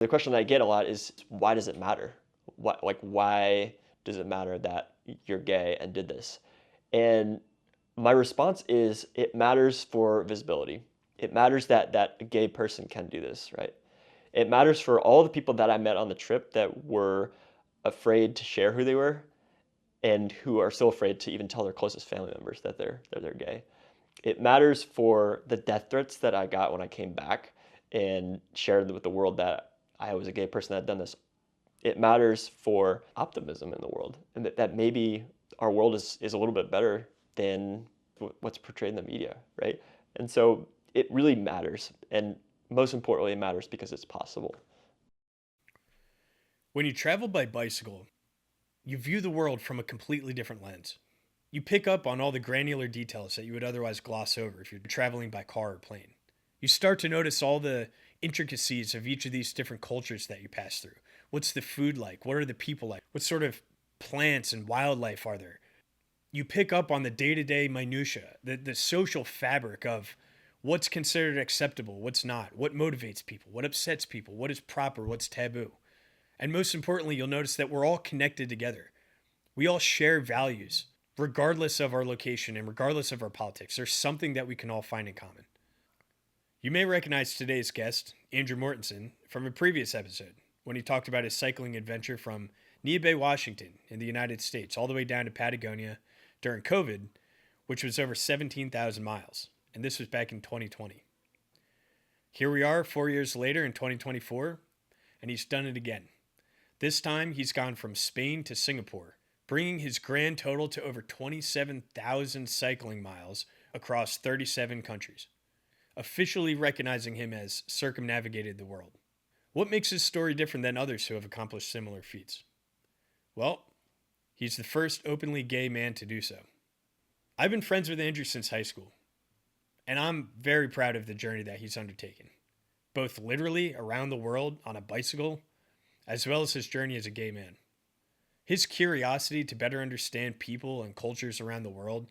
The question that I get a lot is, why does it matter? Why does it matter that you're gay and did this? And my response is, it matters for visibility. It matters that a gay person can do this, right? It matters for all the people that I met on the trip that were afraid to share who they were and who are still afraid to even tell their closest family members that they're gay. It matters for the death threats that I got when I came back and shared with the world that I was a gay person that had done this. It matters for optimism in the world, and that maybe our world is a little bit better than what's portrayed in the media, right? And so it really matters. And most importantly, it matters because it's possible. When you travel by bicycle, you view the world from a completely different lens. You pick up on all the granular details that you would otherwise gloss over if you're traveling by car or plane. You start to notice all the intricacies of each of these different cultures that you pass through. What's the food like? What are the people like? What sort of plants and wildlife are there? You pick up on the day-to-day minutia, the social fabric of what's considered acceptable, what's not, what motivates people, what upsets people, what is proper, what's taboo. And most importantly, you'll notice that we're all connected together. We all share values, regardless of our location and regardless of our politics. There's something that we can all find in common. You may recognize today's guest, Andrew Mortensen, from a previous episode when he talked about his cycling adventure from Neah Bay, Washington, in the United States, all the way down to Patagonia during COVID, which was over 17,000 miles. And this was back in 2020. Here we are 4 years later in 2024, and he's done it again. This time, he's gone from Spain to Singapore, bringing his grand total to over 27,000 cycling miles across 37 countries, officially recognizing him as circumnavigated the world. What makes his story different than others who have accomplished similar feats? Well, he's the first openly gay man to do so. I've been friends with Andrew since high school, and I'm very proud of the journey that he's undertaken, both literally around the world on a bicycle, as well as his journey as a gay man. His curiosity to better understand people and cultures around the world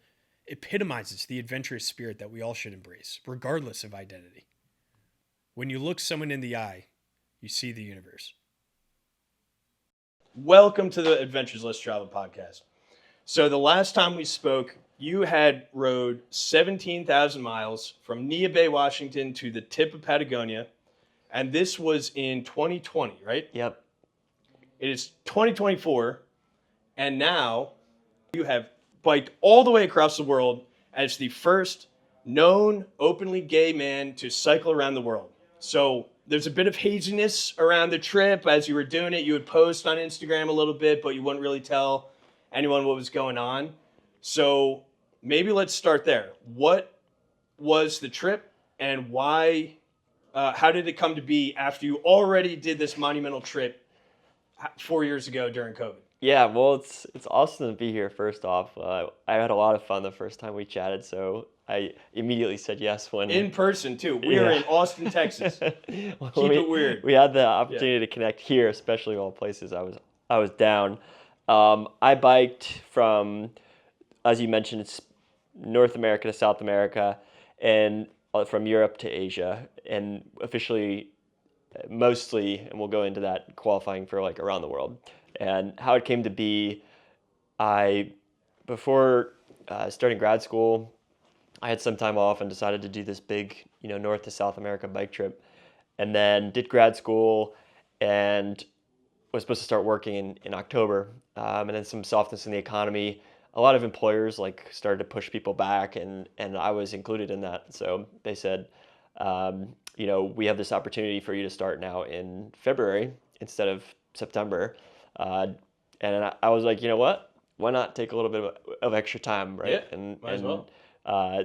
epitomizes the adventurous spirit that we all should embrace, regardless of identity. When you look someone in the eye, you see the universe. Welcome to the Adventures Less Travel podcast. So the last time we spoke, you had rode 17,000 miles from Neah Bay, Washington to the tip of Patagonia, and this was in 2020, right? Yep. It is 2024, and now you have biked all the way across the world as the first known openly gay man to cycle around the world. So there's a bit of haziness around the trip. As you were doing it, you would post on Instagram a little bit, but you wouldn't really tell anyone what was going on. So maybe let's start there. What was the trip, and why? How did it come to be after you already did this monumental trip 4 years ago during COVID? Yeah, well, it's awesome to be here, first off. I had a lot of fun the first time we chatted, so I immediately said yes when... In person, too. We are in Austin, Texas. Well, Keep it weird. We had the opportunity to connect here, especially of all places. I was down. I biked from, as you mentioned, it's North America to South America, and from Europe to Asia, and officially, mostly, and we'll go into that, qualifying for like around the world. And how it came to be, before starting grad school, I had some time off and decided to do this big, North to South America bike trip, and then did grad school and was supposed to start working in October. And then some softness in the economy. A lot of employers started to push people back, and I was included in that. So they said, we have this opportunity for you to start now in February instead of September. And I was like, you know what? Why not take a little bit of extra time, right? Yeah, might as well.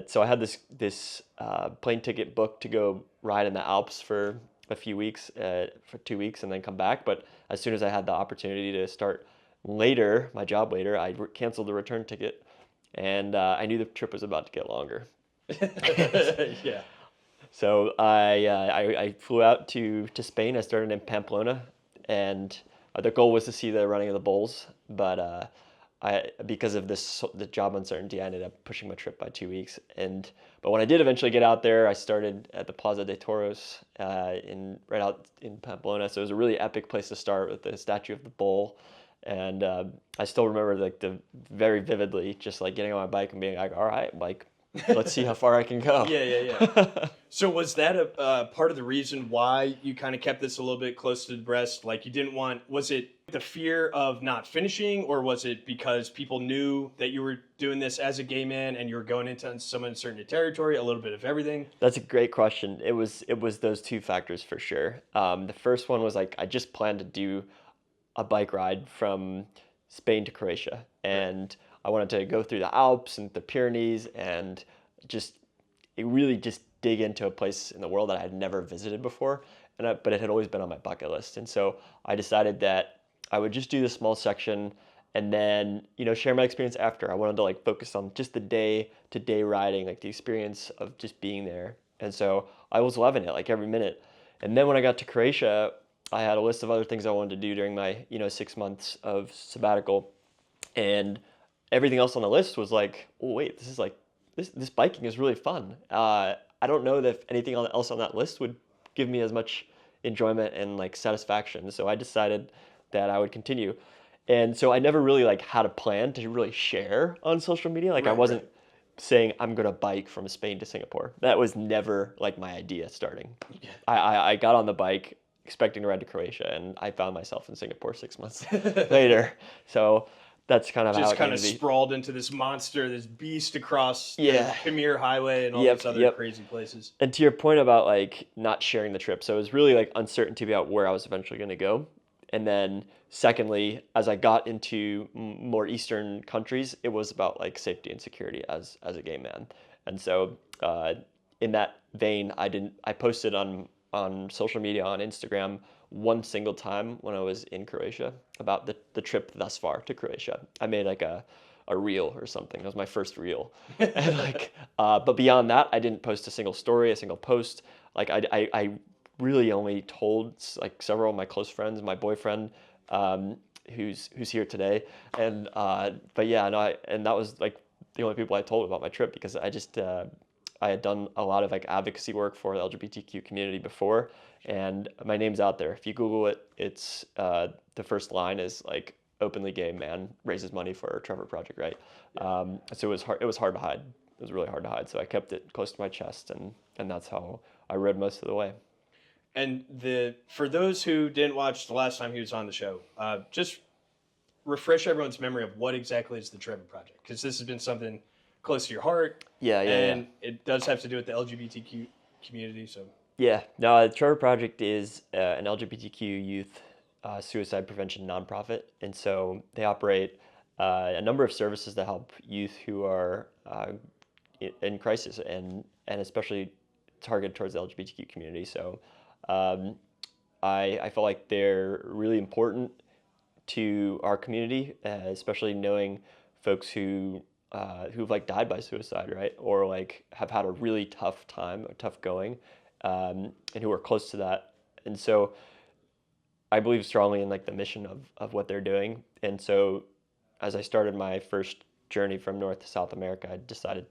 So I had this plane ticket booked to go ride in the Alps for a few weeks, for 2 weeks, and then come back. But as soon as I had the opportunity to start later, my job later, I canceled the return ticket, and I knew the trip was about to get longer. Yeah. So I flew out to Spain. I started in Pamplona, and the goal was to see the running of the bulls, but because of the job uncertainty, I ended up pushing my trip by 2 weeks. But when I did eventually get out there, I started at the Plaza de Toros right out in Pamplona. So it was a really epic place to start with the statue of the bull. And I still remember like the very vividly, just like getting on my bike and being like, all right, like, let's see how far I can go. Yeah. So was that a part of the reason why you kind of kept this a little bit close to the breast? Like you didn't was it the fear of not finishing, or was it because people knew that you were doing this as a gay man and you were going into some uncertain territory, a little bit of everything? That's a great question. It was those two factors for sure. The first one was like I just planned to do a bike ride from Spain to Croatia, and I wanted to go through the Alps and the Pyrenees and just really just dig into a place in the world that I had never visited before, but it had always been on my bucket list. And so I decided that I would just do this small section and then, share my experience after. I wanted to like focus on just the day to day riding, like the experience of just being there. And so I was loving it like every minute. And then when I got to Croatia, I had a list of other things I wanted to do during my, 6 months of sabbatical. And everything else on the list was like, oh wait, this is like this biking is really fun. I don't know that if anything else on that list would give me as much enjoyment and like satisfaction. So I decided that I would continue. And so I never really like had a plan to really share on social media. Like I wasn't saying I'm gonna bike from Spain to Singapore. That was never like my idea starting. Yeah. I got on the bike expecting to ride to Croatia, and I found myself in Singapore 6 months later. So that's kind of how Just it kind came of to be. sprawled into this monster, this beast across the Yeah. Khmer Highway and all Yep, these other yep. crazy places. And to your point about like not sharing the trip, so it was really like uncertainty about where I was eventually going to go. And then secondly, as I got into more Eastern countries, it was about like safety and security as a gay man. And so in that vein, I posted on social media, on Instagram, one single time when I was in Croatia about the trip thus far to Croatia. I made like a reel or something. It was my first reel. And like, but beyond that, I didn't post a single story, a single post. Like I really only told like several of my close friends, my boyfriend, who's here today, and but yeah, no, and that was like the only people I told about my trip, because I had done a lot of like advocacy work for the LGBTQ community before, and my name's out there. If you Google it, it's the first line is like openly gay man raises money for Trevor Project, right? So it was hard to hide. It was really hard to hide. So I kept it close to my chest, and that's how I rode most of the way. And for those who didn't watch the last time he was on the show, just refresh everyone's memory of what exactly is the Trevor Project, because this has been something close to your heart. Yeah. And it does have to do with the LGBTQ community. So Yeah, no, the Trevor Project is an LGBTQ youth suicide prevention nonprofit, and so they operate a number of services that help youth who are in crisis, and especially targeted towards the LGBTQ community. So um, I feel like they're really important to our community, especially knowing folks who've like died by suicide, right, or like have had a really tough time, or tough going, and who are close to that. And so I believe strongly in like the mission of what they're doing. And so as I started my first journey from North to South America, I decided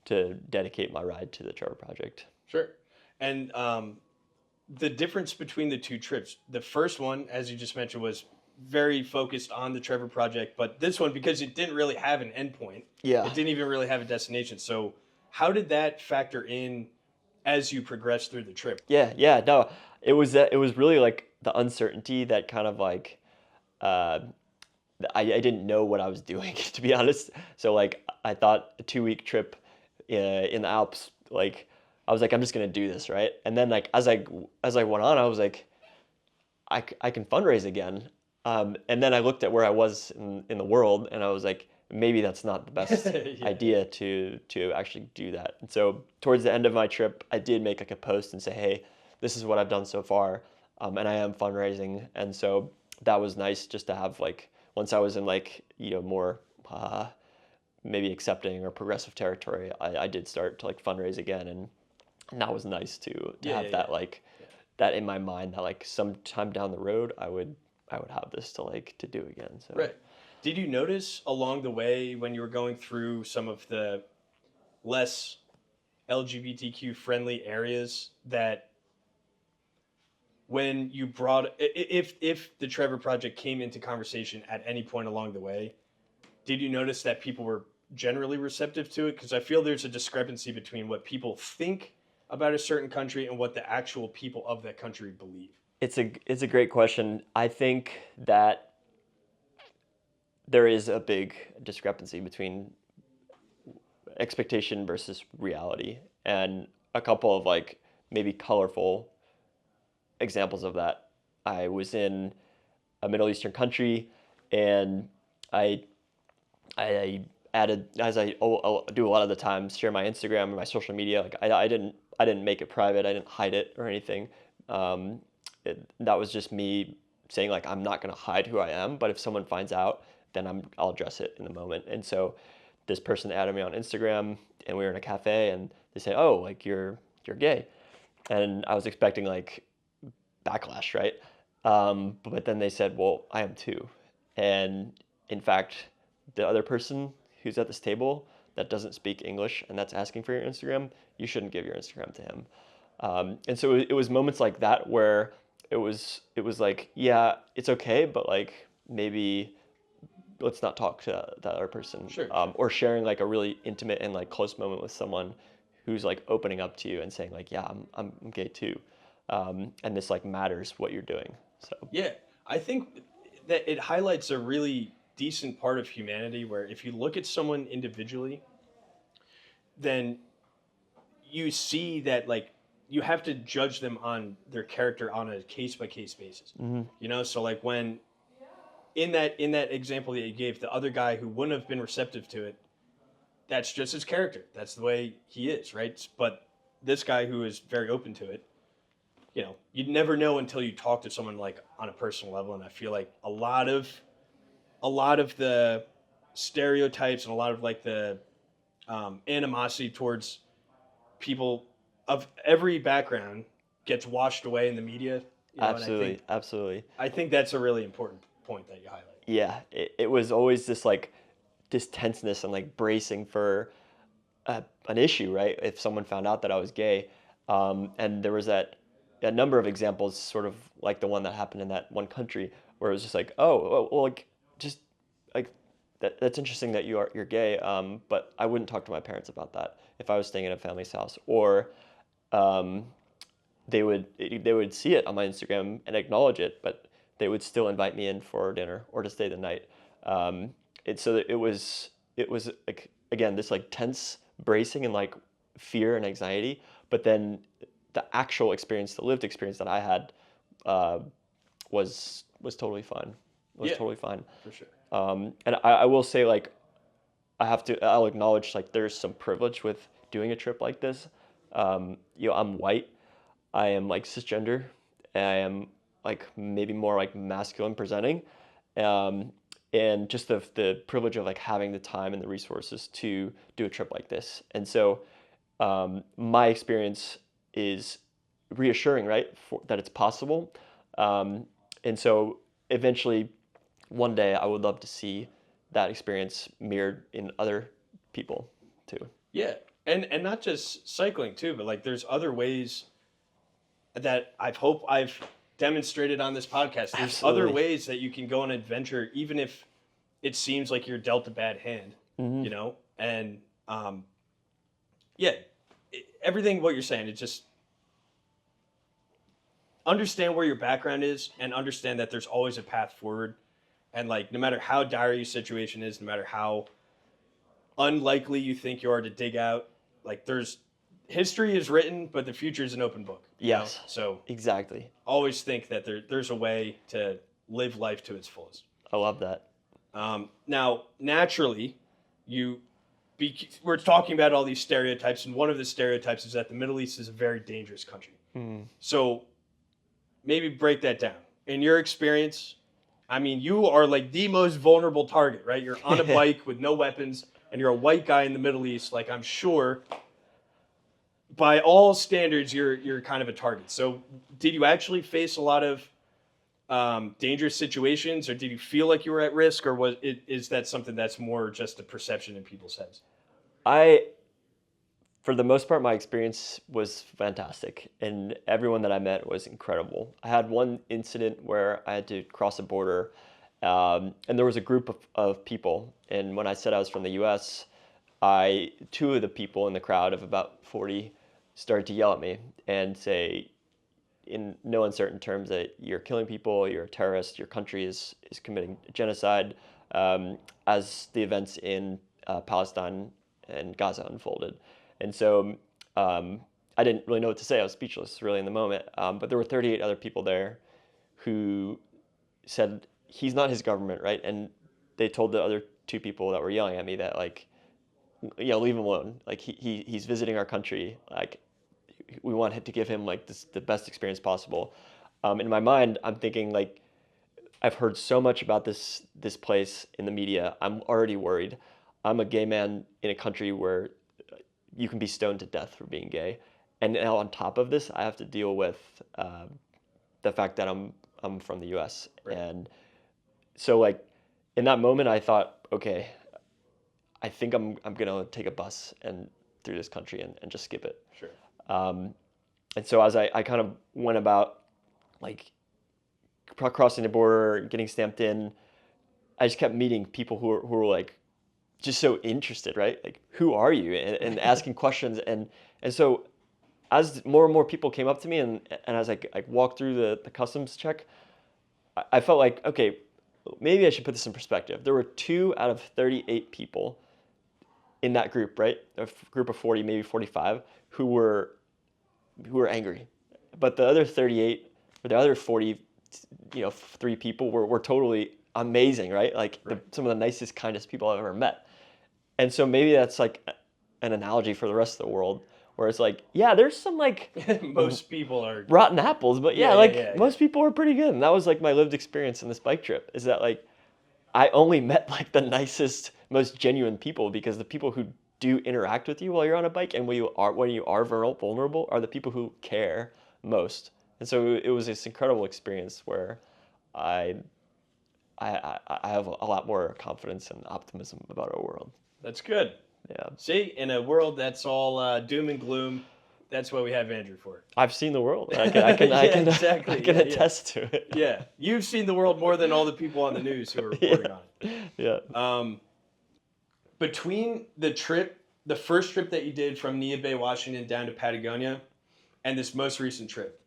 to dedicate my ride to the Trevor Project. sure. And the difference between the two trips, the first one, as you just mentioned, was very focused on the Trevor Project, but this one, because it didn't really have an endpoint, Yeah. it didn't even really have a destination. So how did that factor in as you progressed through the trip? Yeah, no, it was really like the uncertainty that kind of like uh, I didn't know what I was doing, to be honest. So like I thought a 2 week trip in the Alps, like I was like I'm just gonna do this, right? And then like as I went on, I was like I can fundraise again. And then I looked at where I was in the world, and I was like, maybe that's not the best Yeah. idea to actually do that. And so towards the end of my trip, I did make like a post and say, hey, this is what I've done so far, and I am fundraising. And so that was nice just to have like once I was in like more maybe accepting or progressive territory, I did start to like fundraise again, and that was nice to have that like that in my mind that like sometime down the road I would have this to like to do again. So Right. Did you notice along the way when you were going through some of the less LGBTQ friendly areas that when you brought if the Trevor Project came into conversation at any point along the way, did you notice that people were generally receptive to it? Because I feel there's a discrepancy between what people think about a certain country and what the actual people of that country believe. It's a great question. I think that there is a big discrepancy between expectation versus reality, and a couple of like maybe colorful examples of that. I was in a Middle Eastern country, and I I added, as I'll do a lot of the times, share my Instagram and my social media. Like I didn't make it private. I didn't hide it or anything. Um, that was just me saying like I'm not gonna hide who I am, but if someone finds out, then I'll address it in the moment. And so this person added me on Instagram, and we were in a cafe, and they say, "Oh, like you're gay," and I was expecting like backlash, right? But then they said, "Well, I am too," and in fact, the other person who's at this table that doesn't speak English and that's asking for your Instagram, you shouldn't give your Instagram to him. And so it was moments like that where it was like, yeah, it's okay, but like maybe let's not talk to that other person. Sure. Or sharing like a really intimate and like close moment with someone who's like opening up to you and saying like, yeah, I'm gay too, and this like matters what you're doing. So Yeah, I think that it highlights a really decent part of humanity where if you look at someone individually, then you see that like you have to judge them on their character on a case by case basis. You know, so like when in that example that you gave, the other guy who wouldn't have been receptive to it, that's just his character. That's the way he is, right? But this guy who is very open to it, you know, you'd never know until you talk to someone like on a personal level. And I feel like a lot of the stereotypes and a lot of like the animosity towards people of every background gets washed away in the media. You know, absolutely, absolutely. I think that's a really important point that you highlight. Yeah, it was always this like this tenseness and like bracing for an issue, right? If someone found out that I was gay, and there was a number of examples, sort of like the one that happened in that one country, where it was just like, oh, well, like just like that's interesting that you're gay, but I wouldn't talk to my parents about that if I was staying in a family's house, or um, they would see it on my Instagram and acknowledge it, but they would still invite me in for dinner or to stay the night. So that it was like again this like tense bracing and like fear and anxiety, but then the actual experience, the lived experience that I had, uh, was totally fine. Was Yeah, totally fine. for sure. And I will say like I'll acknowledge like there's some privilege with doing a trip like this. I'm white. I am like cisgender. I am like maybe more like masculine presenting, um, and just the privilege of like having the time and the resources to do a trip like this. And so my experience is reassuring, right, that it's possible. Um, and so eventually, one day, I would love to see that experience mirrored in other people too. Yeah, and not just cycling too, but like there's other ways that I've demonstrated on this podcast. There's other Absolutely. ways that you can go on an adventure, even if it seems like you're dealt a bad hand, Hmm. you know. And um, yeah, everything what you're saying, it just understand where your background is and understand that there's always a path forward. And like no matter how dire your situation is, no matter how unlikely you think you are to dig out, like there's history is written, but the future is an open book. You know, Yes, so exactly. always think that there's a way to live life to its fullest. I love that. Now, naturally, you we're talking about all these stereotypes, and one of the stereotypes is that the Middle East is a very dangerous country. Mm. So maybe break that down. In your experience, I mean, you are like the most vulnerable target, right? You're on a bike with no weapons, and you're a white guy in the Middle East. Like I'm sure, by all standards, you're kind of a target. So, did you actually face a lot of dangerous situations, or did you feel like you were at risk, or is that something that's more just a perception in people's heads? I, for the most part, my experience was fantastic, and everyone that I met was incredible. I had one incident where I had to cross a border, and there was a group of people, and when I said I was from the U.S., two of the people in the crowd of about 40 started to yell at me and say, in no uncertain terms, that you're killing people, you're a terrorist, your country is committing genocide, as the events in Palestine and Gaza unfolded. And so I didn't really know what to say. I was speechless, really, in the moment. But there were 38 other people there who said, he's not his government, right? And they told the other two people that were yelling at me that, like, leave him alone. Like, he's visiting our country. Like, we want to give him like the best experience possible. In my mind, I'm thinking, like, I've heard so much about this place in the media. I'm already worried. I'm a gay man in a country where you can be stoned to death for being gay, and now on top of this, I have to deal with the fact that I'm from the U.S. Right. And so, like, in that moment, I thought, okay, I think I'm gonna take a bus and through this country and just skip it. Sure. And so as I kind of went about, like, crossing the border, getting stamped in, I just kept meeting people who were like just so interested, right? Like, who are you? And asking questions. And so as more and more people came up to me, and as I walked through the customs check, I felt like, okay, maybe I should put this in perspective. There were 2 out of 38 people in that group, right? A group of 40, maybe 45, who were angry. But the other 38, or the other 40, 3 people were totally amazing, right? Like, some of the nicest, kindest people I've ever met. And so maybe that's like an analogy for the rest of the world, where it's like, yeah, there's some, like, Most people are rotten apples, but Yeah, most people are pretty good. And that was like my lived experience in this bike trip, is that, like, I only met like the nicest, most genuine people, because the people who do interact with you while you're on a bike and when you are vulnerable are the people who care most. And so it was this incredible experience where I I have a lot more confidence and optimism about our world. That's good. Yeah. See, in a world that's all doom and gloom, that's what we have Andrew for. I've seen the world. I can exactly. I can attest to it. Yeah, you've seen the world more than all the people on the news who are reporting on it. Yeah. Between the first trip that you did from Neah Bay, Washington down to Patagonia, and this most recent trip,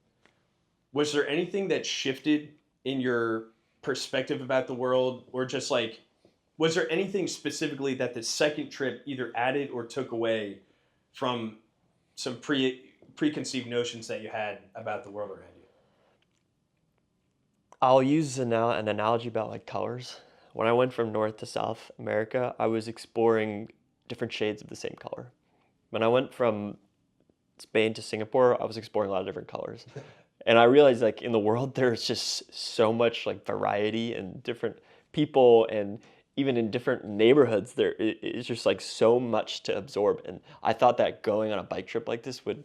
was there anything that shifted in your perspective about the world, or just like, was there anything specifically that the second trip either added or took away from some preconceived notions that you had about the world around you? I'll use an analogy about, like, colors. When I went from North to South America, I was exploring different shades of the same color. When I went from Spain to Singapore, I was exploring a lot of different colors. And I realized, like, in the world, there's just so much, like, variety and different people, and even in different neighborhoods, there is just, like, so much to absorb. And I thought that going on a bike trip like this would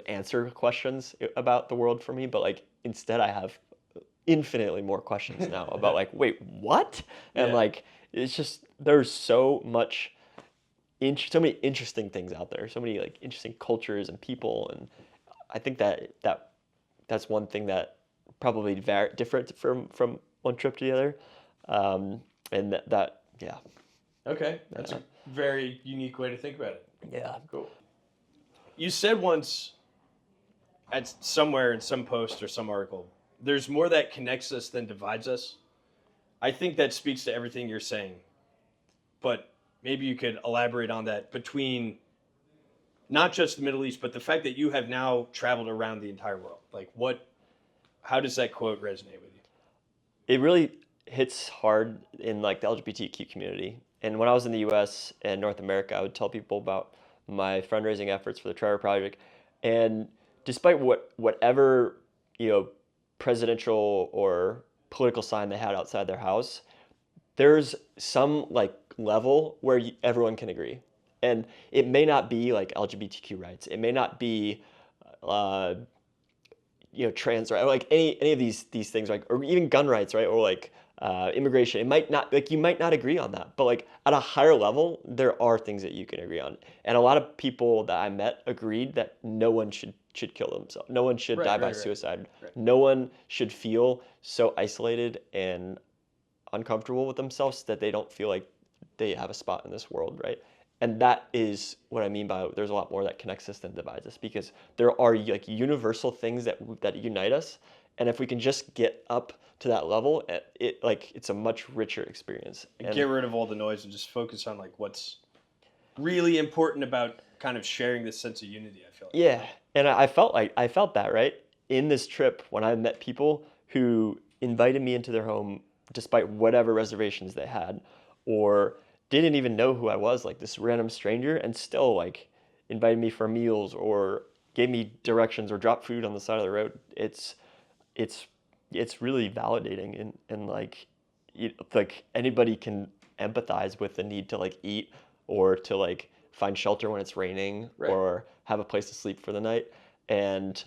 answer questions about the world for me, but, like, instead I have infinitely more questions now about, like, wait, what? And, Yeah. like, it's just, there's so much so many interesting things out there, so many, like, interesting cultures and people, and I think that's one thing that probably very different from one trip to the other, and that yeah. Okay, that's a very unique way to think about it. Yeah. Cool. You said once, at somewhere in some post or some article, there's more that connects us than divides us. I think that speaks to everything you're saying, but maybe you could elaborate on that, between not just the Middle East, but the fact that you have now traveled around the entire world. Like, how does that quote resonate with you? It really hits hard in, like, the LGBTQ community. And when I was in the U.S. and North America, I would tell people about my fundraising efforts for the Trevor Project. And despite whatever, presidential or political sign they had outside their house, there's some, like, level where everyone can agree. And it may not be like LGBTQ rights. It may not be trans, right? Or like any of these things, like, or even gun rights, right? Or like immigration. It might not, like, you might not agree on that, but like at a higher level, there are things that you can agree on. And a lot of people that I met agreed that no one should kill themselves. No one should die by suicide. Right. No one should feel so isolated and uncomfortable with themselves that they don't feel like they have a spot in this world, right? And that is what I mean by there's a lot more that connects us than divides us, because there are like universal things that unite us, and if we can just get up to that level, it's a much richer experience. And get rid of all the noise and just focus on like what's really important about kind of sharing this sense of unity, I feel like. Yeah, and I felt that, right, in this trip when I met people who invited me into their home despite whatever reservations they had, or didn't even know who I was, like this random stranger, and still like invited me for meals or gave me directions or dropped food on the side of the road. It's it's really validating, and like like anybody can empathize with the need to like eat or to like find shelter when it's raining, Right. or have a place to sleep for the night. And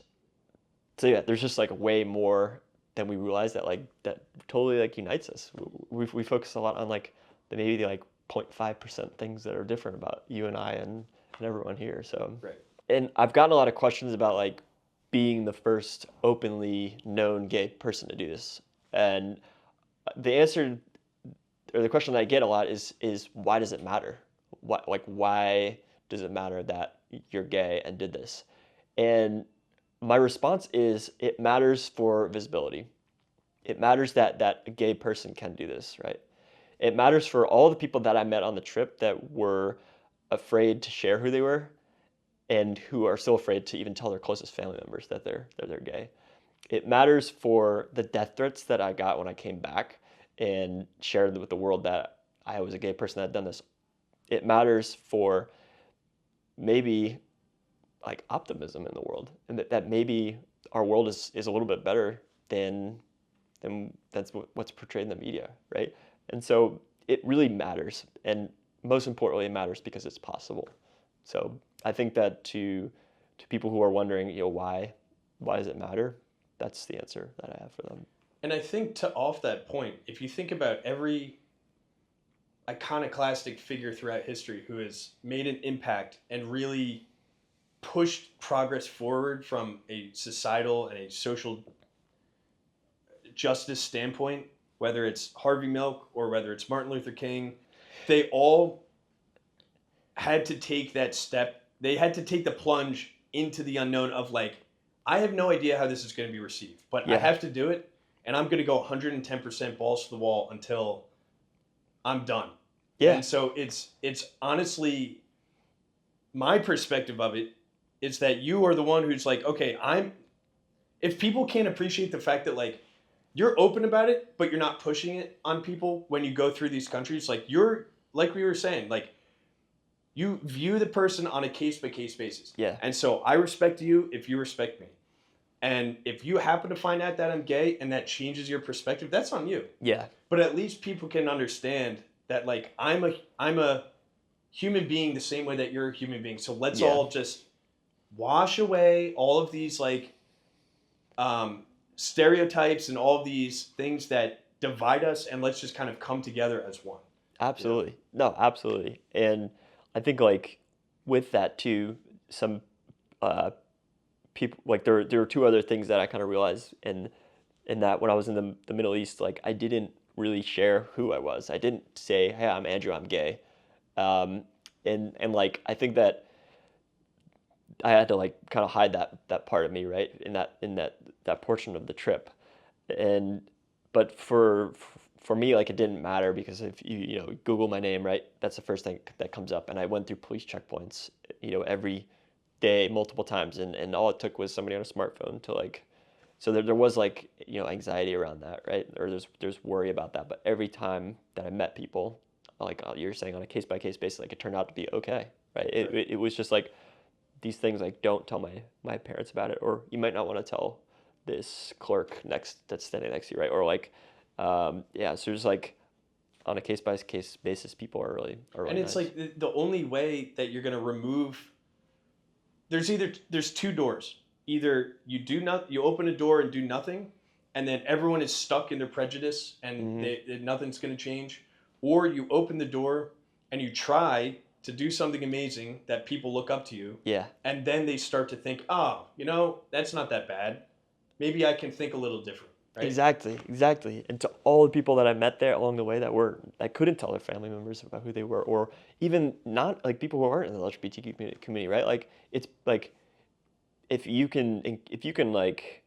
so yeah, there's just like way more than we realize that like that totally like unites us. We focus a lot on like maybe the like 0.5% things that are different about you and I and everyone here. So Right. And I've gotten a lot of questions about like being the first openly known gay person to do this. And the answer, or the question that I get a lot is why does it matter? Why does it matter that you're gay and did this? And my response is it matters for visibility. It matters that a gay person can do this, right? It matters for all the people that I met on the trip that were afraid to share who they were, and who are still afraid to even tell their closest family members that they're gay. It matters for the death threats that I got when I came back and shared with the world that I was a gay person that had done this. It matters for maybe like optimism in the world, and that maybe our world is a little bit better than that's what's portrayed in the media, right? And so it really matters, and most importantly, it matters because it's possible. So I think that to people who are wondering, why does it matter? That's the answer that I have for them. And I think to off that point, if you think about every iconoclastic figure throughout history who has made an impact and really pushed progress forward from a societal and a social justice standpoint, whether it's Harvey Milk or whether it's Martin Luther King, they all had to take that step. They had to take the plunge into the unknown of like, I have no idea how this is going to be received, but I have to do it, and I'm going to go 110% balls to the wall until I'm done. Yeah. And so it's honestly, my perspective of it is that you are the one who's like, okay, if people can't appreciate the fact that like you're open about it, but you're not pushing it on people when you go through these countries, like you're, like we were saying, like you view the person on a case-by-case basis. Yeah. And so I respect you if you respect me. And if you happen to find out that I'm gay and that changes your perspective, that's on you. Yeah. But at least people can understand that like I'm a human being the same way that you're a human being. So let's all just wash away all of these like stereotypes and all of these things that divide us, and let's just kind of come together as one. Absolutely. No, absolutely. And I think like with that too, some people like there were two other things that I kind of realized in that when I was in the Middle East, like I didn't really share who I was. I didn't say, "Hey, I'm Andrew, I'm gay," and like I think that I had to like kind of hide that part of me, right, in that portion of the trip. And but for me, like it didn't matter, because if you Google my name, right, that's the first thing that comes up. And I went through police checkpoints, every day, multiple times, and all it took was somebody on a smartphone to like. So there was like anxiety around that, right? Or there's worry about that. But every time that I met people, like you're saying, on a case by case basis, like it turned out to be okay, right? It was just like these things, like don't tell my parents about it, or you might not want to tell this clerk that's standing next to you, right? Or like so there's like on a case by case basis, people are really and it's nice. like the only way that you're going to remove there's two doors. either you open a door and do nothing, and then everyone is stuck in their prejudice and Hmm. nothing's going to change, or you open the door and you try to do something amazing that people look up to you, Yeah. and then they start to think, oh, that's not that bad. Maybe I can think a little different, right? Exactly, exactly. And to all the people that I met there along the way that couldn't tell their family members about who they were, or even not like people who aren't in the LGBTQ community, right? Like it's like if you can like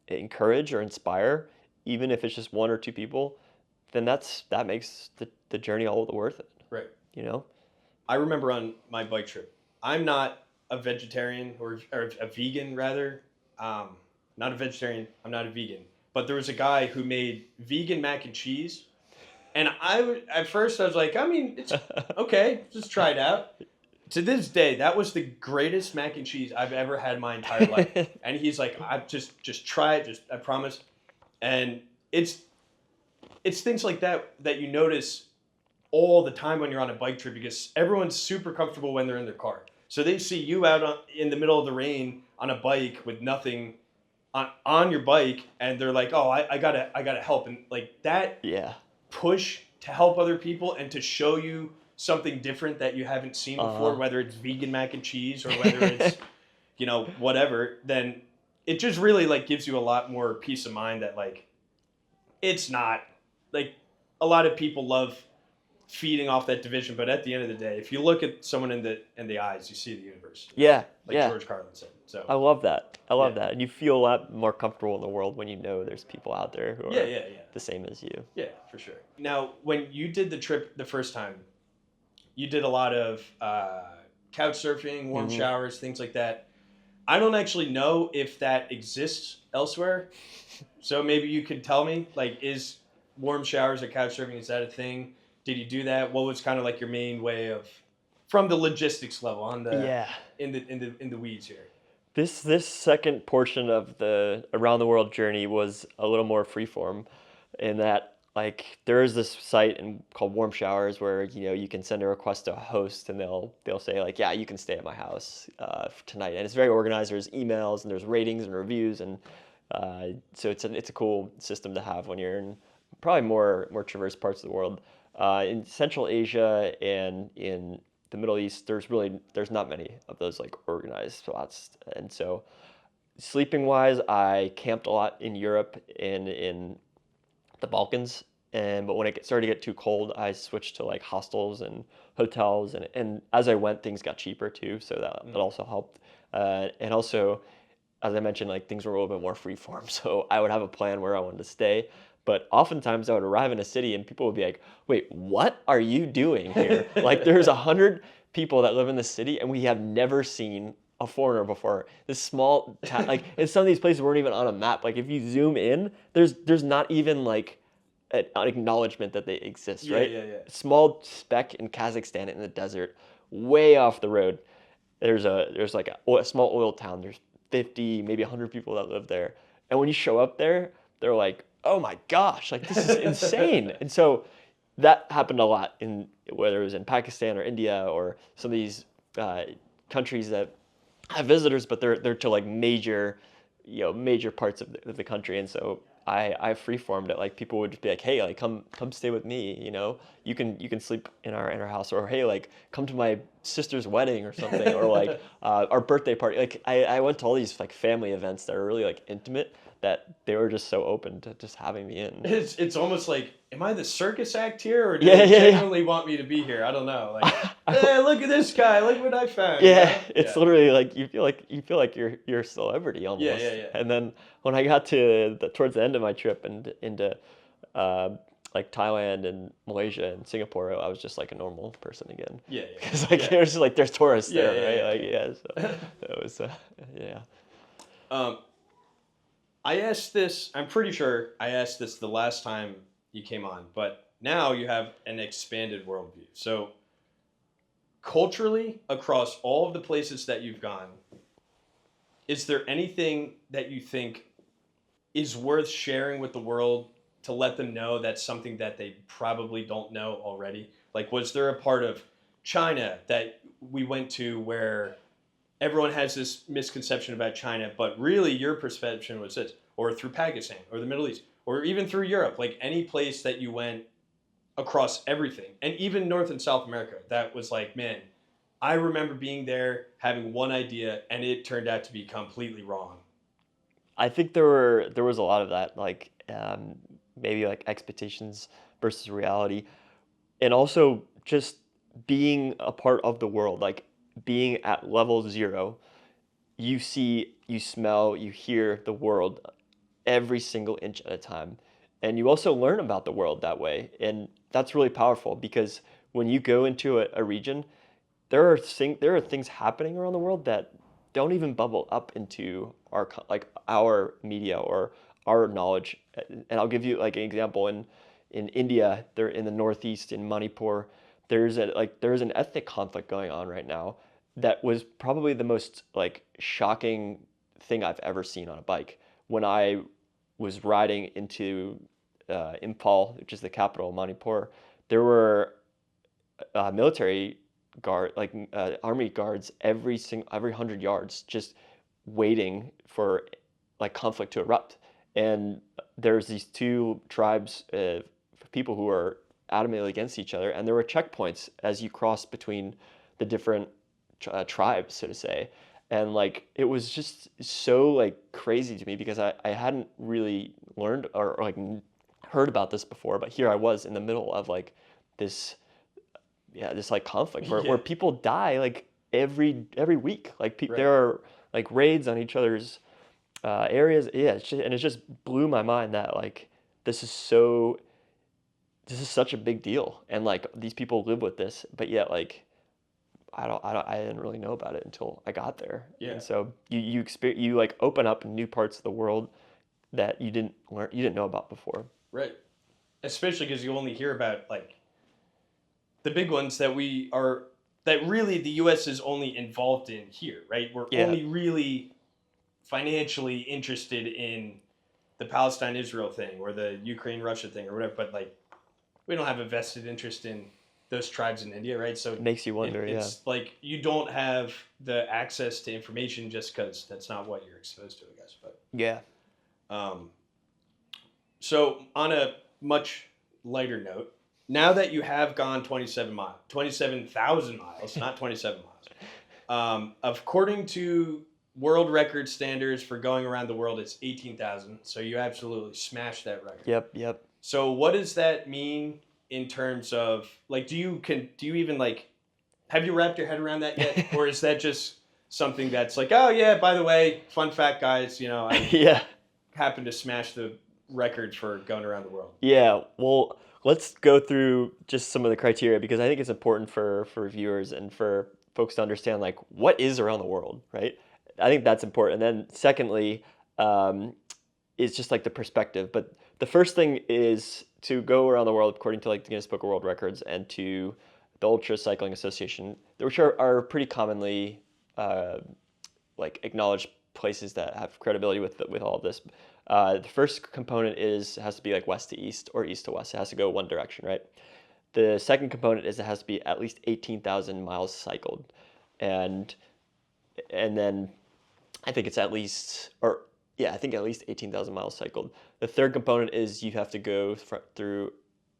encourage or inspire, even if it's just one or two people, then that makes the journey all the worth it. Right. You know? I remember on my bike trip, I'm not a vegetarian or a vegan rather. Um, Not a vegetarian. I'm not a vegan. But there was a guy who made vegan mac and cheese, and at first I was like, I mean, it's okay, just try it out. To this day, that was the greatest mac and cheese I've ever had in my entire life. And he's like, I just try it, just I promise. And it's things like that you notice all the time when you're on a bike trip, because everyone's super comfortable when they're in their car. So they see you out in the middle of the rain on a bike with nothing on your bike, and they're like, "Oh, I gotta help," and like that Yeah. push to help other people and to show you something different that you haven't seen before, Uh-huh. whether it's vegan mac and cheese or whether it's whatever, then it just really like gives you a lot more peace of mind that like it's not like a lot of people love feeding off that division, but at the end of the day, if you look at someone in the eyes, you see the universe, Yeah, like yeah. George Carlin said. So I love that. I yeah, love that. And you feel a lot more comfortable in the world when you know there's people out there who yeah, are yeah, yeah, the same as you. yeah, for sure. Now, when you did the trip the first time, you did a lot of couch surfing, warm Hmm. showers, things like that. I don't actually know if that exists elsewhere, so maybe you could tell me. Like, is warm showers or couch surfing, is that a thing? Did you do that? What was kind of like your main way of, from the logistics level, on the Yeah. in the weeds here? This second portion of the around the world journey was a little more freeform in that like there is this site called Warm Showers where you can send a request to a host and they'll say like, yeah, you can stay at my house tonight, and it's very organized. There's emails and there's ratings and reviews, and so it's a cool system to have when you're in probably more traverse parts of the world. In Central Asia and in the Middle East, there's not many of those like organized spots, and so sleeping wise, I camped a lot in Europe and in the Balkans, but when it started to get too cold, I switched to like hostels and hotels, and as I went, things got cheaper too, so that also helped, and also as I mentioned, like things were a little bit more freeform. So I would have a plan where I wanted to stay. But oftentimes I would arrive in a city and people would be like, wait, what are you doing here? Like there's 100 people that live in the city and we have never seen a foreigner before. This small town, like, and some of these places weren't even on a map. Like if you zoom in, there's not even like an acknowledgement that they exist, Yeah, right? yeah, yeah. Small speck in Kazakhstan in the desert, way off the road. There's like a small oil town. There's 50, maybe 100 people that live there. And when you show up there, they're like, "Oh my gosh, like this is insane." And so that happened a lot in whether it was in Pakistan or India or some of these uh, countries that have visitors, but they're to like major parts of the country. And so I freeformed it. Like people would just be like, "Hey, like come stay with me. You can sleep in our house," or "Hey, like come to my sister's wedding or something," or like our birthday party. Like I went to all these like family events that are really like intimate that they were just so open to just having me in. It's almost like, am I the circus act here, or do Yeah, they yeah, yeah. genuinely want me to be here? I don't know. Like, hey, look at this guy. Look what I found. Yeah, it's Yeah. literally like you feel like you're a celebrity Yeah, almost. yeah, yeah. And then when I got towards the end of my trip and into uh, like Thailand and Malaysia and Singapore, I was just like a normal person again. Yeah, yeah, Because like yeah. there's just like there's tourists Yeah, there, yeah, right? yeah, Like yeah. yeah, so that was yeah. Um, I asked this. I'm pretty sure I asked this the last time you came on, but now you have an expanded worldview. So culturally, across all of the places that you've gone, is there anything that you think is worth sharing with the world to let them know that's something that they probably don't know already? Like, was there a part of China that we went to where everyone has this misconception about China, but really your perception was this, or through Pakistan, or the Middle East, or even through Europe, like any place that you went across everything, and even North and South America, that was like, man, I remember being there, having one idea, and it turned out to be completely wrong. I think there was a lot of that, like maybe like expectations versus reality, and also just being a part of the world, like being at level zero. You see, you smell, you hear the world every single inch at a time. And you also learn about the world that way. And that's really powerful because when you go into a region, there are things happening around the world that don't even bubble up into our like our media or our knowledge. And I'll give you like an example in India, they're in the northeast in Manipur. There's an ethnic conflict going on right now that was probably the most like shocking thing I've ever seen on a bike. When I was riding into Imphal, which is the capital of Manipur, there were military army guards every 100 yards, just waiting for like conflict to erupt. And there's these two tribes of people who are adamantly against each other, and there were checkpoints as you crossed between the different tribes, so to say. And like it was just so like crazy to me because I hadn't really learned or like heard about this before, but here I was in the middle of like this this like conflict where people die like every week. Like Right. there are like raids on each other's areas. Yeah, and it just blew my mind that like this is so this is such a big deal, and like these people live with this, but yet like I didn't really know about it until I got there. Yeah. And so you like open up new parts of the world that you didn't know about before. Right. Especially because you only hear about like the big ones that that really the U.S. is only involved in here, right? We're Yeah. only really financially interested in the Palestine-Israel thing or the Ukraine-Russia thing or whatever, but like we don't have a vested interest in those tribes in India, right? So It makes you wonder, it's like you don't have the access to information just because that's not what you're exposed to, I guess. But yeah. So on a much lighter note, now that you have gone 27,000 miles, not 27 miles, according to world record standards for going around the world, it's 18,000. So you absolutely smashed that record. Yep. So what does that mean in terms of like, do you even like, have you wrapped your head around that yet? Or is that just something that's like, oh yeah, by the way, fun fact guys, I happened to smash the record for going around the world? Yeah, well, let's go through just some of the criteria because I think it's important for viewers and for folks to understand like what is around the world, right? I think that's important. And then secondly, is just like the perspective. But the first thing is to go around the world according to like the Guinness Book of World Records and to the Ultra Cycling Association, which are pretty commonly like acknowledged places that have credibility with all of this. The first component has to be like west to east or east to west. It has to go one direction, right? The second component is it has to be at least 18,000 miles cycled, and then I think it's at least I think at least 18,000 miles cycled. The third component is you have to go through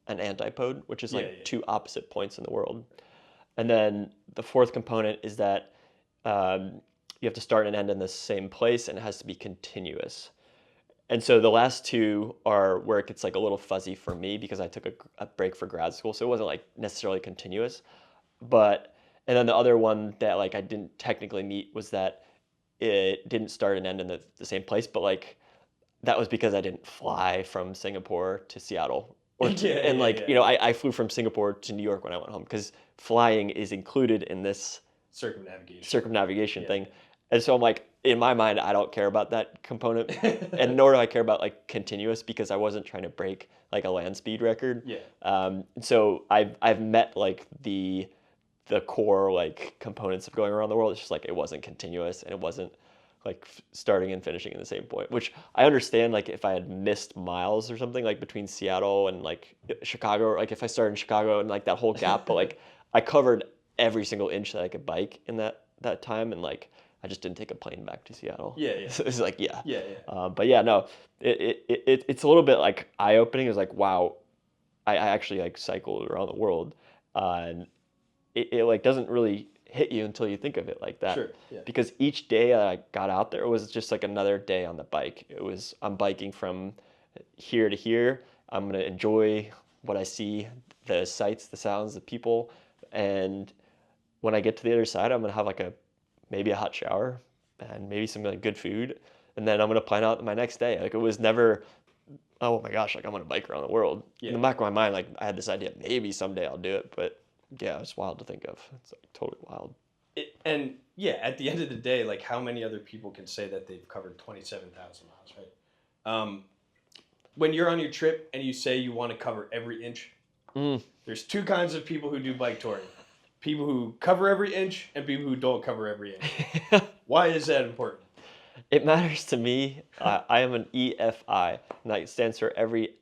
an antipode, which is like two opposite points in the world. And then the fourth component is that you have to start and end in the same place, and it has to be continuous. And so the last two are where it gets like a little fuzzy for me because I took a break for grad school, so it wasn't like necessarily continuous. And then the other one that like I didn't technically meet was that it didn't start and end in the same place, but like that was because I didn't fly from Singapore to Seattle. I flew from Singapore to New York when I went home because flying is included in this circumnavigation thing. And so I'm like, in my mind, I don't care about that component, and nor do I care about like continuous because I wasn't trying to break like a land speed record. So I've met like the core like components of going around the world. It's just like it wasn't continuous and it wasn't like starting and finishing in the same point, which I understand. Like if I had missed miles or something like between Seattle and like Chicago, or like if I started in Chicago and like that whole gap, but like I covered every single inch that I could bike in that time, and like I just didn't take a plane back to Seattle. Yeah, yeah. So it's like, yeah. Yeah, yeah. But yeah, no, it's a little bit like eye-opening. It's like, wow, I actually like cycled around the world, and it like doesn't really hit you until you think of it like that. Sure. Yeah. Because each day that I got out there was just like another day on the bike. I'm biking from here to here. I'm gonna enjoy what I see, the sights, the sounds, the people, and when I get to the other side, I'm gonna have like maybe a hot shower and maybe some like good food, and then I'm gonna plan out my next day. Like it was never, oh my gosh, like I'm gonna bike around the world. Yeah. In the back of my mind, like I had this idea, maybe someday I'll do it, but yeah, it's wild to think of. It's like totally wild. And yeah, at the end of the day, like how many other people can say that they've covered 27,000 miles, right? When you're on your trip and you say you want to cover every inch, there's two kinds of people who do bike touring. People who cover every inch and people who don't cover every inch. Why is that important? It matters to me. I am an EFI, and that stands for every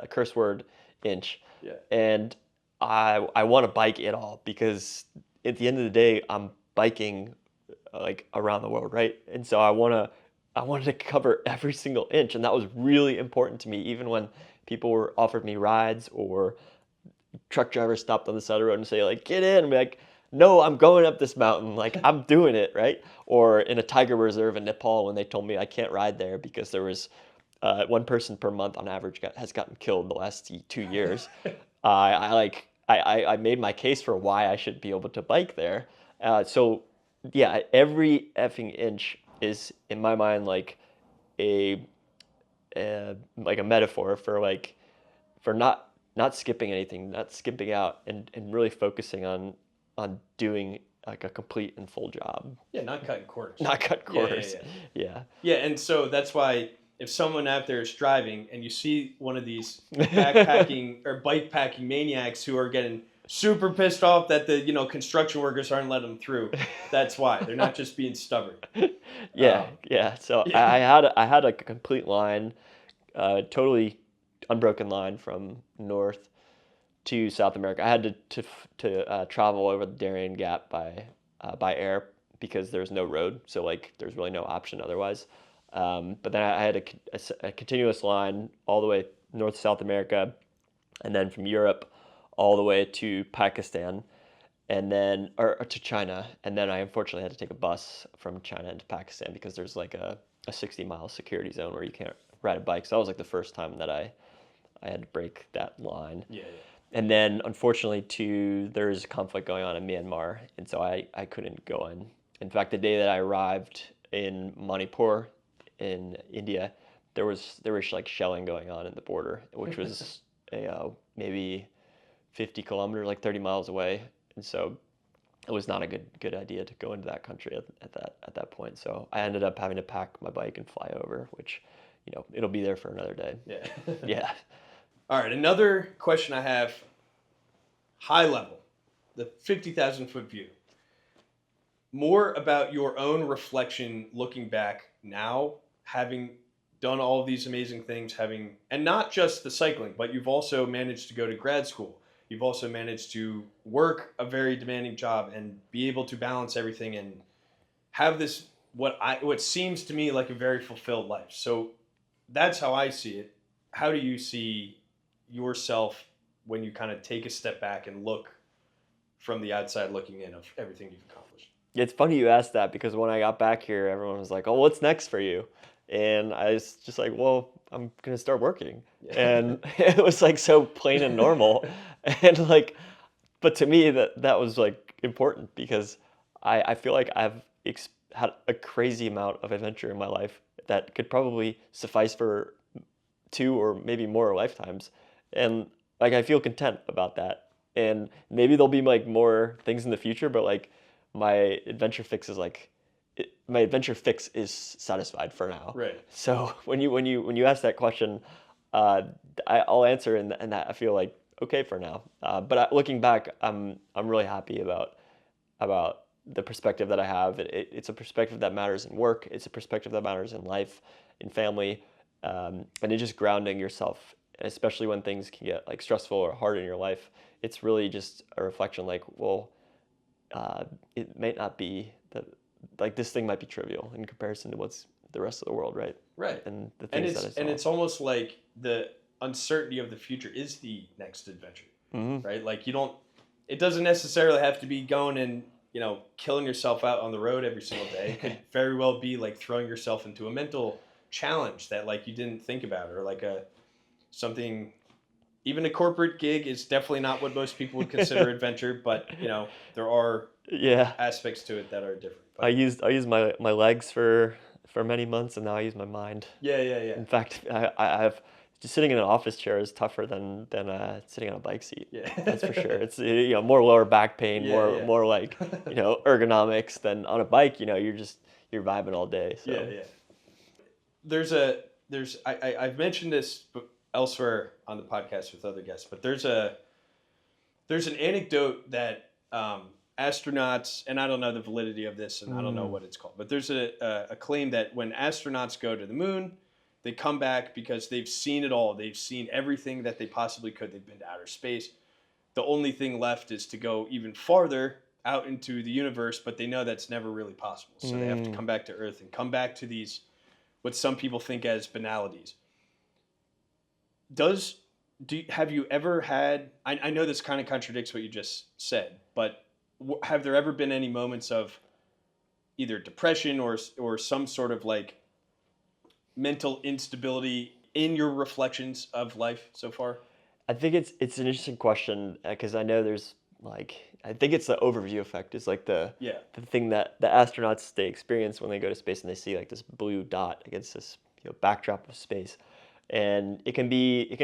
curse word inch. Yeah. And I want to bike it all because at the end of the day, I'm biking like around the world, right? And so I wanted to cover every single inch, and that was really important to me. Even when people were offered me rides or truck drivers stopped on the side of the road and say like, "Get in," and be like, "No, I'm going up this mountain. Like I'm doing it," right? Or in a tiger reserve in Nepal when they told me I can't ride there because there was one person per month on average has gotten killed the last 2 years. I made my case for why I should be able to bike there. So yeah, every effing inch is in my mind like a like a metaphor for like for not skipping anything, not skipping out, and really focusing on doing like a complete and full job. Yeah, not cutting corners. Not cut corners. Yeah. Yeah, and so that's why if someone out there is driving and you see one of these backpacking or bike packing maniacs who are getting super pissed off that the construction workers aren't letting them through, that's why they're not just being stubborn. Yeah. So Yeah. I had a complete line, totally unbroken line from North to South America. I had to travel over the Darien Gap by air because there's no road, so like there's really no option otherwise. But then I had a continuous line all the way north to South America, and then from Europe all the way to Pakistan, and then or to China, and then I unfortunately had to take a bus from China into Pakistan because there's like a 60-mile security zone where you can't ride a bike. So that was like the first time that I had to break that line. Yeah. And then unfortunately there's conflict going on in Myanmar, and so I couldn't go in. In fact, the day that I arrived in Manipur in India, there was like shelling going on in the border, which was maybe 50 kilometers, like 30 miles away. And so it was not a good idea to go into that country at that point. So I ended up having to pack my bike and fly over, which it'll be there for another day. Yeah. Yeah. All right, another question I have, high level, the 50,000 foot view. More about your own reflection looking back now, having done all of these amazing things, and not just the cycling, but you've also managed to go to grad school. You've also managed to work a very demanding job and be able to balance everything and have this, what seems to me like a very fulfilled life. So that's how I see it. How do you see yourself when you kind of take a step back and look from the outside looking in of everything you've accomplished? It's funny you asked that because when I got back here, everyone was like, "Oh, what's next for you?" And I was just like, "Well, I'm gonna start working." Yeah. And it was like so plain and normal. And like, but to me that was like important because I feel like I've had a crazy amount of adventure in my life that could probably suffice for 2 or maybe more lifetimes. And like I feel content about that. And maybe there'll be like more things in the future, but like my adventure fix is like my adventure fix is satisfied for now. Right. So when you ask that question, I'll answer in that I feel like okay for now. But looking back, I'm really happy about the perspective that I have. It's a perspective that matters in work. It's a perspective that matters in life, in family, and it's just grounding yourself, especially when things can get like stressful or hard in your life. It's really just a reflection like, well, it may not be like this thing might be trivial in comparison to what's the rest of the world, right? Right. And the And things that I saw. it's almost like the uncertainty of the future is the next adventure, right? Like it doesn't necessarily have to be going and, killing yourself out on the road every single day. It could very well be like throwing yourself into a mental challenge that like you didn't think about, or like something. Even a corporate gig is definitely not what most people would consider adventure, but there are Yeah. aspects to it that are different. I used my legs for many months, and now I use my mind. Yeah. In fact, I've just sitting in an office chair is tougher than sitting on a bike seat. Yeah. That's for sure. It's more lower back pain, Yeah. more like ergonomics than on a bike. You're vibing all day. So. Yeah. I've mentioned this elsewhere on the podcast with other guests, but there's an anecdote that astronauts, and I don't know the validity of this, and I don't know what it's called, but there's a claim that when astronauts go to the moon, they come back because they've seen it all. They've seen everything that they possibly could. They've been to outer space. The only thing left is to go even farther out into the universe, but they know that's never really possible. So they have to come back to Earth and come back to these, what some people think as banalities. Have you ever had, I know this kind of contradicts what you just said, but have there ever been any moments of either depression or some sort of like mental instability in your reflections of life so far? I think it's an interesting question because I know there's I think it's the overview effect is like the thing that the astronauts they experience when they go to space and they see like this blue dot against this backdrop of space, and it can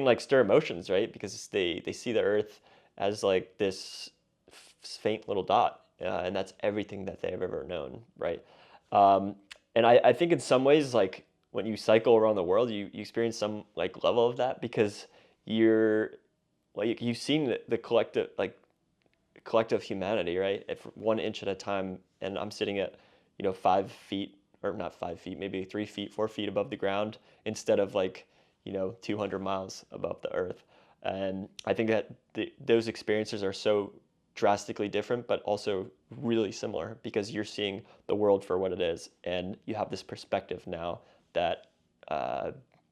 like stir emotions, right? Because they see the Earth as like this faint little dot, and that's everything that they've ever known, right? And I think in some ways like when you cycle around the world, you experience some like level of that because you're like you've seen the collective humanity, right? If 1 inch at a time, and I'm sitting at 5 feet, or not 5 feet, maybe 3 feet, 4 feet above the ground instead of 200 miles above the earth. And I think that those experiences are so drastically different, but also really similar because you're seeing the world for what it is, and you have this perspective now that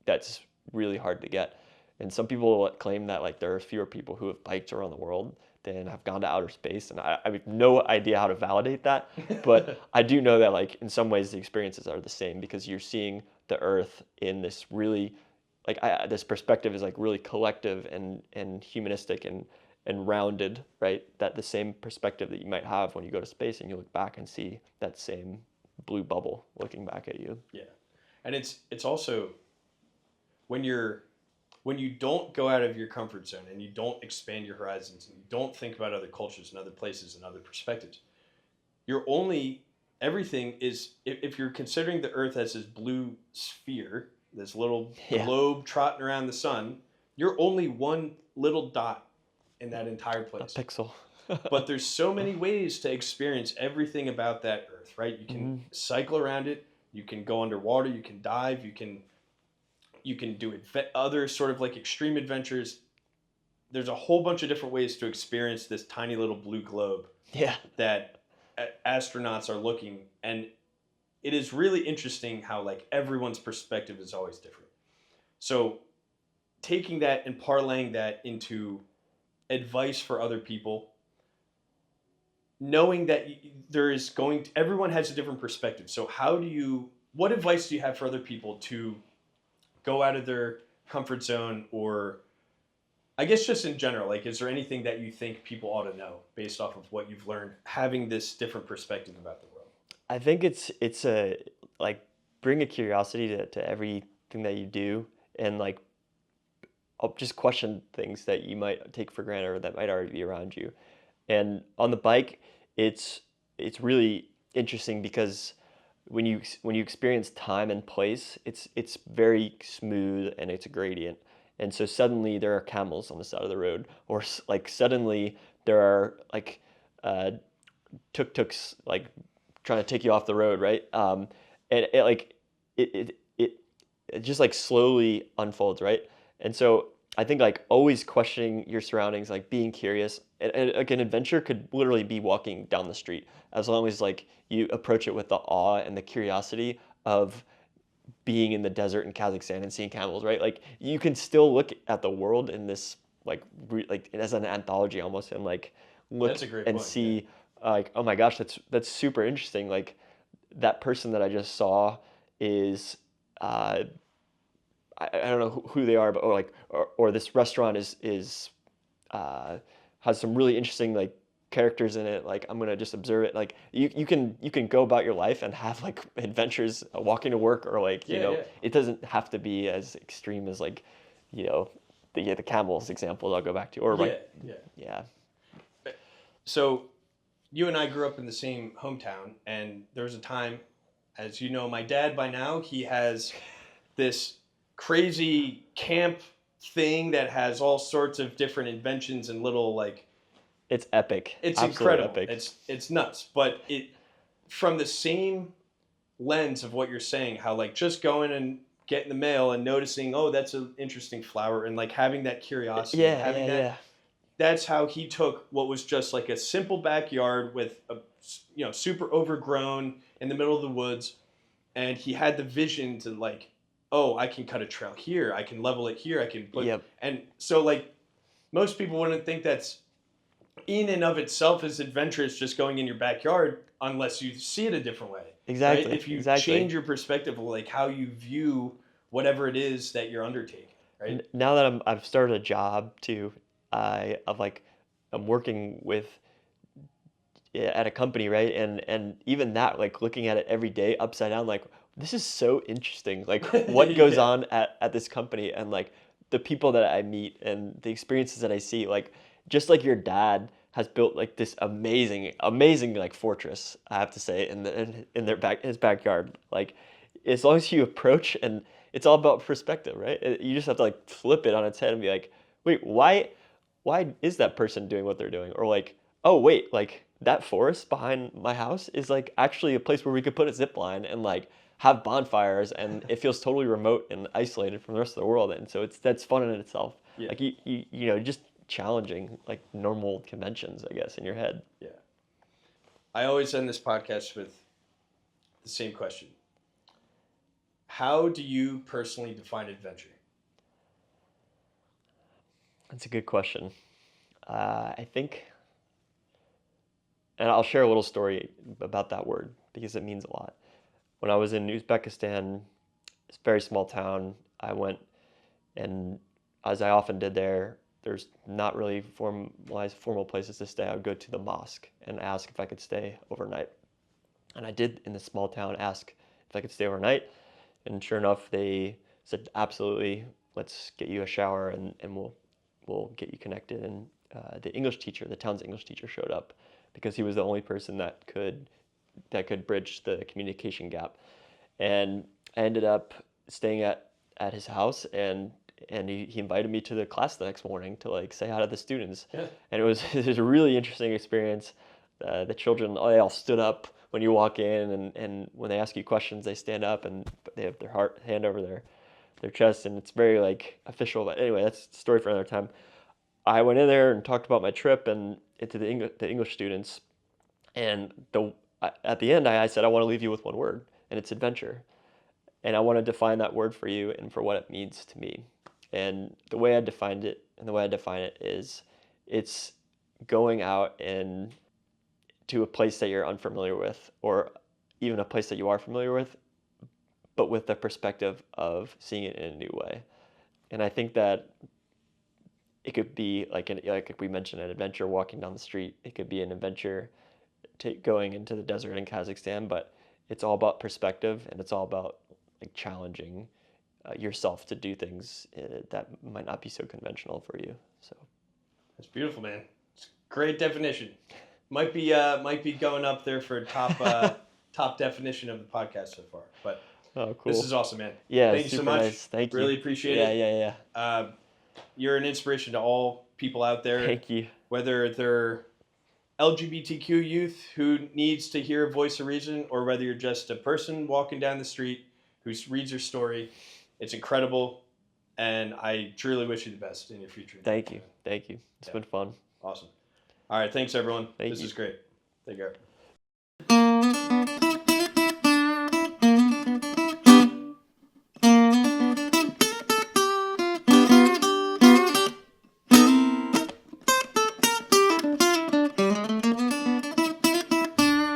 that's really hard to get. And some people claim that there are fewer people who have biked around the world than have gone to outer space, and I have no idea how to validate that, but I do know that in some ways the experiences are the same because you're seeing the Earth in this really this perspective is really collective and humanistic and rounded, right? That the same perspective that you might have when you go to space and you look back and see that same blue bubble looking back at you. Yeah, and it's also when you don't go out of your comfort zone and you don't expand your horizons and you don't think about other cultures and other places and other perspectives, everything is, if you're considering the Earth as this blue sphere, this little globe trotting around the sun, you're only one little dot in that entire place. A pixel. But there's so many ways to experience everything about that Earth, right? You can cycle around it, you can go underwater, you can dive, you can do other sort of extreme adventures. There's a whole bunch of different ways to experience this tiny little blue globe that astronauts are looking. And it is really interesting how everyone's perspective is always different. So taking that and parlaying that into advice for other people, knowing that everyone has a different perspective. So what advice do you have for other people to go out of their comfort zone, or I guess just in general, is there anything that you think people ought to know based off of what you've learned, having this different perspective about the world? I think it's a bring a curiosity to everything that you do, and I'll just question things that you might take for granted or that might already be around you. And on the bike, it's really interesting because when you experience time and place, it's very smooth and it's a gradient. And so suddenly there are camels on the side of the road, or suddenly there are tuk-tuks trying to take you off the road, right? And it just slowly unfolds, right? And so I think like always questioning your surroundings, like being curious. And like an adventure could literally be walking down the street, as long as like you approach it with the awe and the curiosity of being in the desert in Kazakhstan and seeing camels, right? Like you can still look at the world in this like as an anthology almost, and like look That's a great and point. Yeah. see like, oh my gosh, that's super interesting. Like that person that I just saw is uh, I don't know who they are, but or this restaurant is uh, has some really interesting like characters in it. Like I'm gonna just observe it. Like you can go about your life and have like adventures walking to work, or like Yeah, yeah. it doesn't have to be as extreme as like you know the camels example I'll go back to, or Yeah, like yeah. yeah. So you and I grew up in the same hometown, and there was a time, as you know, my dad by now, he has this crazy camp thing that has all sorts of different inventions and little like It's epic, it's absolutely incredible. epic. It's nuts. But it from the same lens of what you're saying, how like just going and getting the mail and noticing, oh, that's an interesting flower, and like having that curiosity and Yeah, having yeah, that, yeah. that's how he took what was just like a simple backyard with a super overgrown in the middle of the woods, and he had the vision to like, oh, I can cut a trail here, I can level it here, I can put, Yep. and so like most people wouldn't think that's in and of itself as adventurous, just going in your backyard, unless you see it a different way, right? Exactly. If you Exactly. change your perspective of like how you view whatever it is that you're undertaking, right? Now that I've started a job too, I of like I'm working with at a company, right? And even that, like looking at it every day upside down, like this is so interesting. Like what goes Yeah, on at this company, and like the people that I meet and the experiences that I see, like just like your dad has built like this amazing like fortress, I have to say, in their his backyard. Like as long as you approach, and it's all about perspective, right? You just have to like flip it on its head and be like, wait, why is that person doing what they're doing? Or like, oh wait, like that forest behind my house is like actually a place where we could put a zip line and like have bonfires, and it feels totally remote and isolated from the rest of the world, and so that's fun in itself. yeah, Like just challenging like normal conventions, I guess, in your head. yeah. I always end this podcast with the same question: how do you personally define adventure? That's a good question. I think, and I'll share a little story about that word because it means a lot. When I was in Uzbekistan, it's a very small town, I went, and as I often did there, there's not really formalized formal places to stay. I would go to the mosque and ask if I could stay overnight. And I did, in this small town, ask if I could stay overnight. And sure enough, they said, absolutely, let's get you a shower, and we'll get you connected. And the English teacher, the town's English teacher, showed up because he was the only person that could bridge the communication gap. And I ended up staying at his house, and he invited me to the class the next morning to like say hi to the students. Yeah, And it was a really interesting experience. The children, they all stood up when you walk in, and when they ask you questions, they stand up and they have their hand over their chest, and it's very like official. But anyway, that's a story for another time. I went in there and talked about my trip and to the English students, and at the end I said I want to leave you with one word, and it's adventure. And I want to define that word for you and for what it means to me. And the way I defined it and the way I define it is it's going out and to a place that you're unfamiliar with, or even a place that you are familiar with, but with the perspective of seeing it in a new way. And I think that it could be like we mentioned, an adventure walking down the street. It could be an adventure going into the desert in Kazakhstan, but it's all about perspective, and it's all about like challenging yourself to do things that might not be so conventional for you. So that's beautiful, man. It's a great definition. Might be going up there for top definition of the podcast so far. But oh, this cool. is awesome, man. Yeah, Thank you so super much. nice. Thank you. Really appreciate Yeah, it. yeah, yeah. You're an inspiration to all people out there, Thank you. whether they're LGBTQ youth who needs to hear a voice of reason, or whether you're just a person walking down the street who reads your story. It's incredible. And I truly wish you the best in your future. Thank you. Thank you. It's been fun. Awesome. All right. Thanks, everyone. Thank This you. is great. Take care.